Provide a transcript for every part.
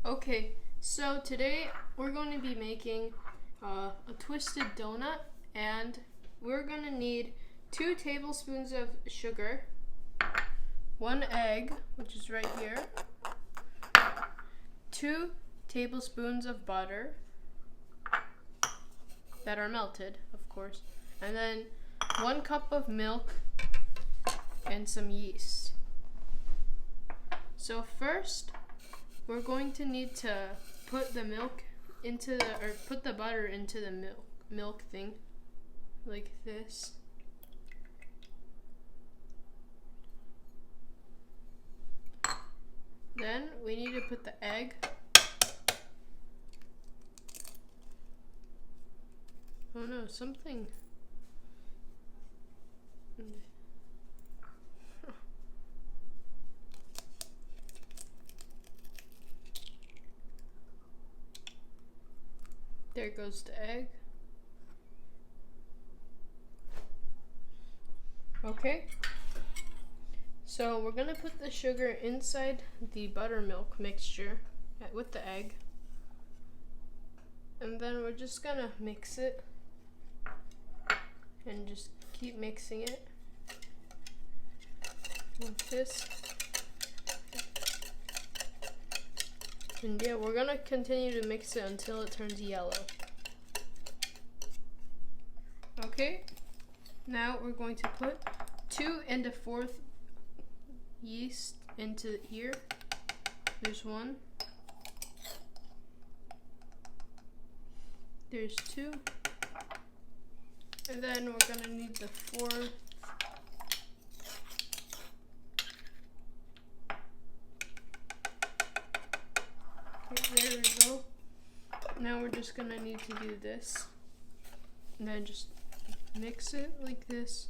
Okay, so today we're going to be making a twisted donut, and we're going to need 2 tablespoons of sugar, 1 egg, which is right here, 2 tablespoons of butter that are melted, of course, and then 1 cup of milk and some yeast. So first, we're going to need to put the put the butter into the milk thing, like this. Then we need to put the egg. Oh no, something. There goes the egg. Okay. So we're gonna put the sugar inside the buttermilk mixture with the egg. And then we're just gonna mix it and just keep mixing it like this. And yeah, we're gonna continue to mix it until it turns yellow. Okay, now we're going to put 2 1/4 yeast into here. There's 1. There's 2. And then we're gonna need the 4th. Okay, there we go. Now we're just gonna need to do this. And then just mix it like this.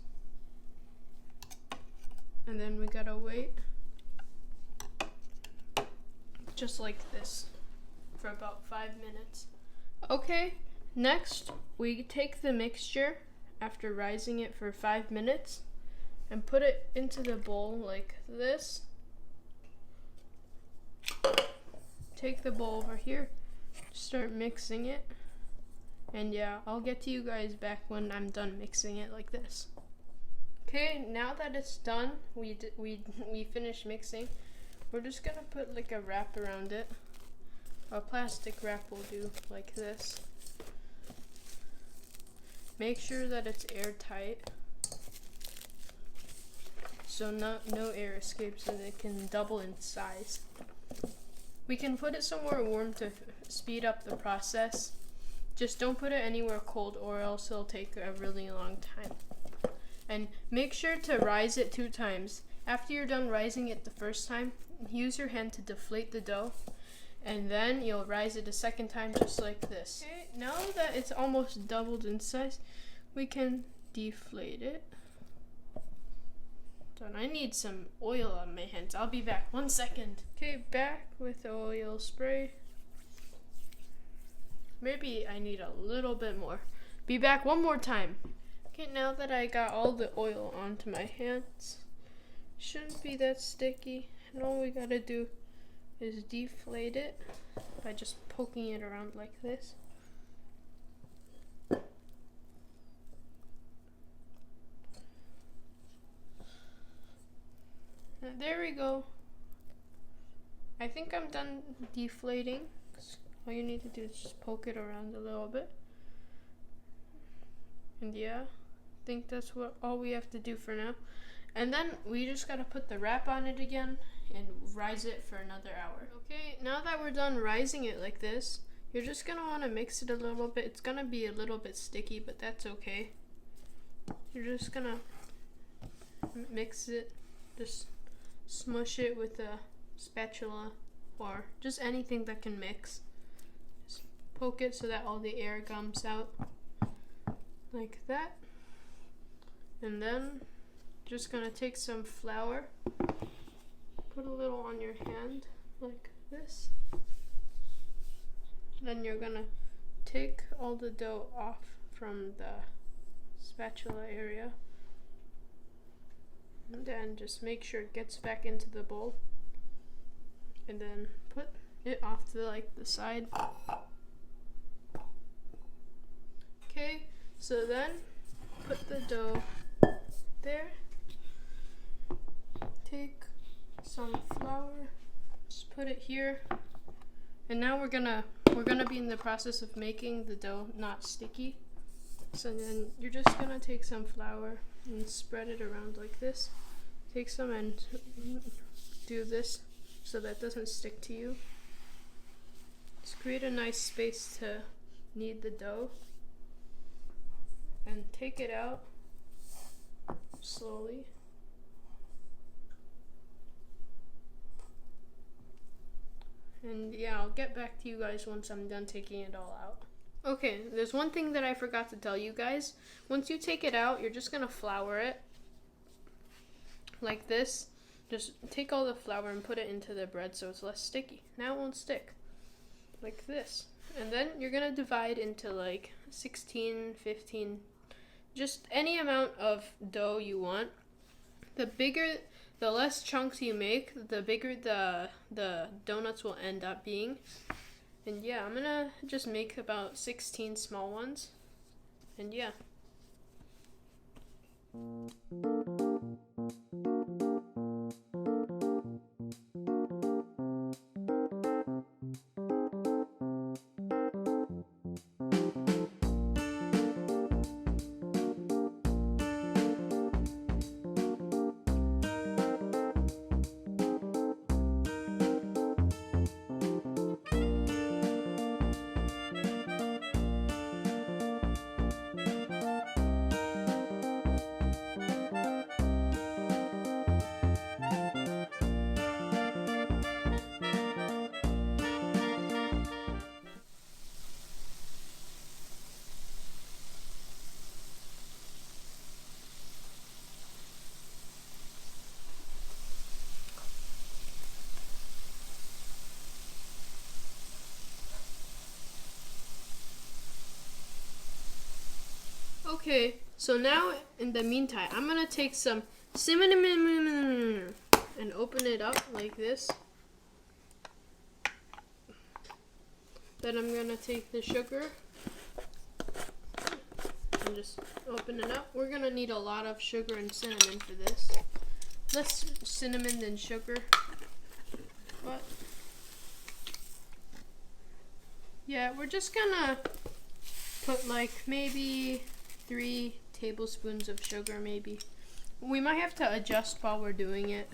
And then we gotta wait. Just like this. For about 5 minutes. Okay, next we take the mixture after rising it for 5 minutes and put it into the bowl like this. Take the bowl over here, start mixing it, and yeah, I'll get to you guys back when I'm done mixing it like this. Okay, now that it's done, we finished mixing. We're just gonna put like a wrap around it. A plastic wrap will do, like this. Make sure that it's airtight, so no air escapes and it can double in size. We can put it somewhere warm to speed up the process. Just don't put it anywhere cold or else it'll take a really long time. And make sure to rise it 2 times. After you're done rising it the first time, use your hand to deflate the dough. And then you'll rise it a second time just like this. Okay, now that it's almost doubled in size, we can deflate it. Done. I need some oil on my hands. I'll be back. 1 second. Okay, back with the oil spray. Maybe I need a little bit more. Be back 1 more time. Okay, now that I got all the oil onto my hands, shouldn't be that sticky. And all we gotta do is deflate it by just poking it around like this. And there we go. I think I'm done deflating. All you need to do is just poke it around a little bit. And yeah, I think that's all we have to do for now. And then we just gotta put the wrap on it again and rise it for another hour. Okay, now that we're done rising it like this, you're just gonna wanna mix it a little bit. It's gonna be a little bit sticky, but that's okay. You're just gonna mix it, just smush it with a spatula or just anything that can mix. Just poke it so that all the air comes out like that. And then just gonna take some flour, put a little on your hand like this. Then you're gonna take all the dough off from the spatula area. And then just make sure it gets back into the bowl. And then put it off to the side. Okay, so then put the dough there. Take some flour, just put it here. And now we're gonna be in the process of making the dough not sticky. So then you're just gonna take some flour and spread it around like this. Take some and do this so that doesn't stick to you. Just create a nice space to knead the dough. And take it out slowly. And yeah, I'll get back to you guys once I'm done taking it all out. Okay, there's one thing that I forgot to tell you guys. Once you take it out, you're just gonna flour it like this. Just take all the flour and put it into the bread so it's less sticky. Now it won't stick. Like this. And then you're gonna divide into 16, 15, just any amount of dough you want. The less chunks you make, the bigger the donuts will end up being. And yeah, I'm gonna just make about 16 small ones. And yeah. Okay, so now in the meantime, I'm gonna take some cinnamon and open it up like this. Then I'm gonna take the sugar and just open it up. We're gonna need a lot of sugar and cinnamon for this. Less cinnamon than sugar, but yeah, we're just gonna put maybe 3 tablespoons of sugar, maybe. We might have to adjust while we're doing it.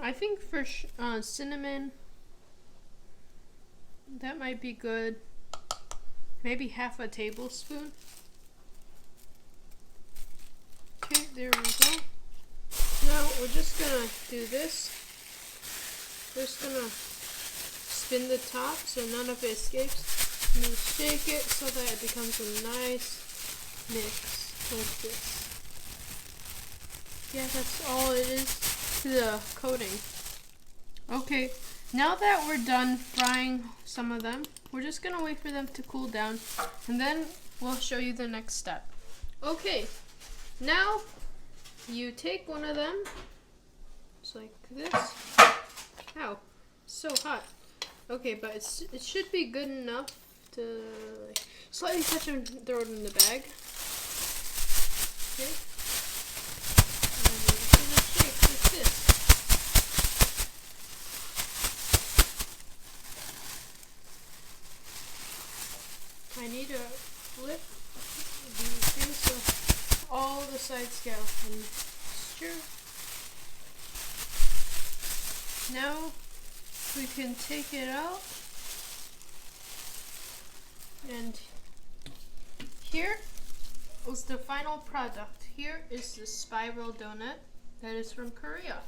I think for cinnamon, that might be good. Maybe half a tablespoon. Okay, there we go. Now we're just gonna do this. Just gonna spin the top so none of it escapes. And then shake it so that it becomes a nice mix like this. Yeah, that's all it is to the coating. Okay, now that we're done frying some of them, we're just gonna wait for them to cool down and then we'll show you the next step. Okay. Now, you take one of them, just like this. Ow, so hot. Okay, but it should be good enough to slightly touch and throw it in the bag. Okay. And we're just gonna shake like this. I need a flip. Okay, so all the sides go and stir. Now we can take it out, and here is the final product. Here is the spiral donut that is from Korea.